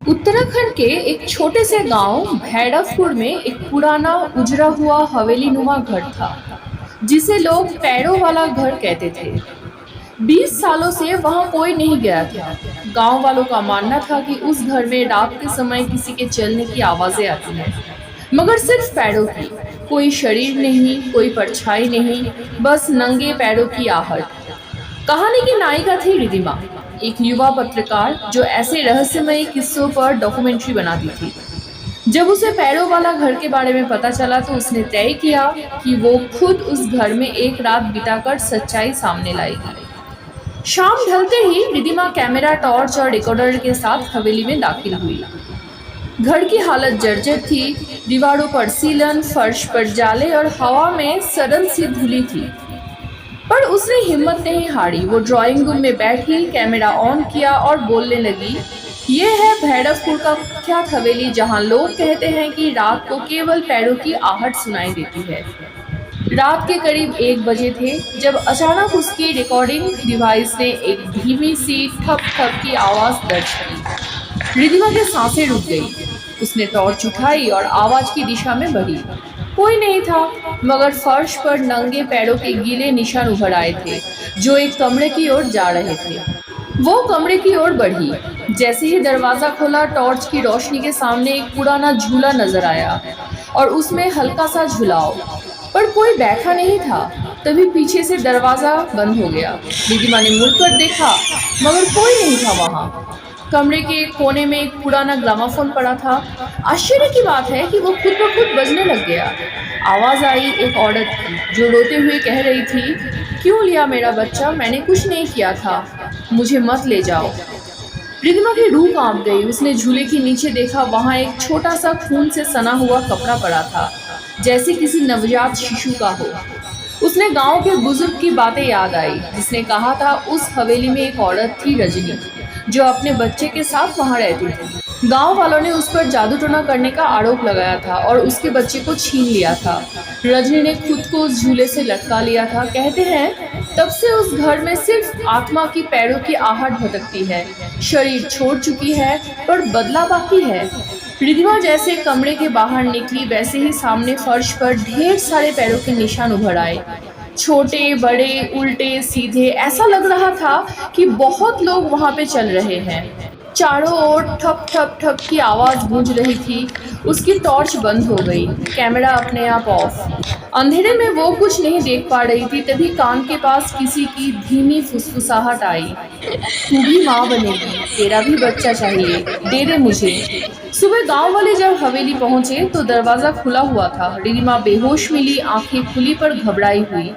उत्तराखंड के एक छोटे से गांव भैरवपुर में एक पुराना उजड़ा हुआ हवेली नुमा घर था जिसे लोग पैरों वाला घर कहते थे। 20 सालों से वहां कोई नहीं गया था। गांव वालों का मानना था कि उस घर में रात के समय किसी के चलने की आवाजें आती हैं, मगर सिर्फ पैरों की। कोई शरीर नहीं, कोई परछाई नहीं, बस नंगे पैरों की आहट। कहानी की नायिका थी रिधिमा, एक युवा पत्रकार जो ऐसे रहस्यमयी किस्सों पर डॉक्यूमेंट्री बनाती थी। जब उसे पैरों वाला घर के बारे में पता चला तो उसने तय किया कि वो खुद उस घर में एक रात बिताकर सच्चाई सामने लाएगी। शाम ढलते ही रिधिमा कैमरा, टॉर्च और रिकॉर्डर के साथ हवेली में दाखिल हुई। घर की हालत जर्जर थी, दीवारों पर सीलन, फर्श पर जाले और हवा में सरल सी धुली थी। पर उसने हिम्मत नहीं हारी। वो ड्राइंग रूम में बैठी, कैमरा ऑन किया और बोलने लगी, ये है भैरवपुर का कुख्यात हवेली जहां लोग कहते हैं कि रात को केवल पैरों की आहट सुनाई देती है। रात के करीब 1 बजे थे जब अचानक उसकी रिकॉर्डिंग डिवाइस ने एक धीमी सी ठप ठप की आवाज दर्ज की। रिधिमा की सांसें रुक गई। उसने टॉर्च उठाई और आवाज की दिशा में बढ़ी। कोई नहीं था, मगर फर्श पर नंगे पैरों के गीले निशान उभर आए थे जो एक कमरे की ओर जा रहे थे। वो कमरे की ओर बढ़ी। जैसे ही दरवाजा खोला, टॉर्च की रोशनी के सामने एक पुराना झूला नजर आया और उसमें हल्का सा झुलाव, पर कोई बैठा नहीं था। तभी पीछे से दरवाजा बंद हो गया। रिधिमा ने मुड़कर देखा, मगर कोई नहीं था वहां। कमरे के एक कोने में एक पुराना ग्रामाफोन पड़ा था। आश्चर्य की बात है कि वो खुद ब खुद बजने लग गया। आवाज आई एक औरत की जो रोते हुए कह रही थी, क्यों लिया मेरा बच्चा, मैंने कुछ नहीं किया था, मुझे मत ले जाओ। रिधिमा की रूह कांप गई। उसने झूले के नीचे देखा, वहां एक छोटा सा खून से सना हुआ कपड़ा पड़ा था, जैसे किसी नवजात शिशु का हो। उसने गांव के बुजुर्ग की बातें याद आई जिसने कहा था उस हवेली में एक औरत थी, रजनी, जो अपने बच्चे के साथ वहां रहती थी। गांव वालों ने उस पर जादू टोना करने का आरोप लगाया था और उसके बच्चे को छीन लिया था। रजनी ने खुद को उस झूले से लटका लिया था। कहते हैं तब से उस घर में सिर्फ आत्मा की पैरों की आहट भटकती है। शरीर छोड़ चुकी है पर बदला बाकी है। रिधिमा जैसे कमरे के बाहर निकली वैसे ही सामने फर्श पर ढेर सारे पैरों के निशान उभर आए। छोटे, बड़े, उल्टे, सीधे। ऐसा लग रहा था कि बहुत लोग वहां पे चल रहे हैं। चारों ओर ठप ठप ठप की आवाज गूंज रही थी। उसकी टॉर्च बंद हो गई, कैमरा अपने आप ऑफ। अंधेरे में वो कुछ नहीं देख पा रही थी। तभी कान के पास किसी की धीमी फुसफुसाहट आई, तू भी माँ बनेगी, तेरा भी बच्चा चाहिए, दे दे मुझे। सुबह गांव वाले जब हवेली पहुंचे तो दरवाजा खुला हुआ था। रिधिमा बेहोश मिली, आंखें खुली पर घबराई हुई,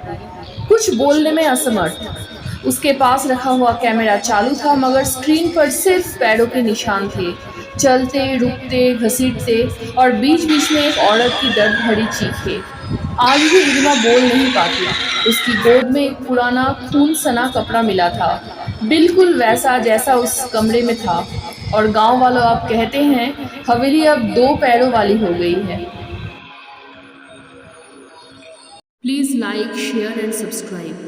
कुछ बोलने में असमर्थ। उसके पास रखा हुआ कैमरा चालू था, मगर स्क्रीन पर सिर्फ पैरों के निशान थे, चलते, रुकते, घसीटते, और बीच बीच में एक औरत की दर्द भरी चीखें। आज भी रिधिमा बोल नहीं पाती। उसकी गोद में एक पुराना खून सना कपड़ा मिला था, बिल्कुल वैसा जैसा उस कमरे में था। और गांव वालों अब कहते हैं हवेली अब 2 पैरों वाली हो गई है। Please like, share and subscribe.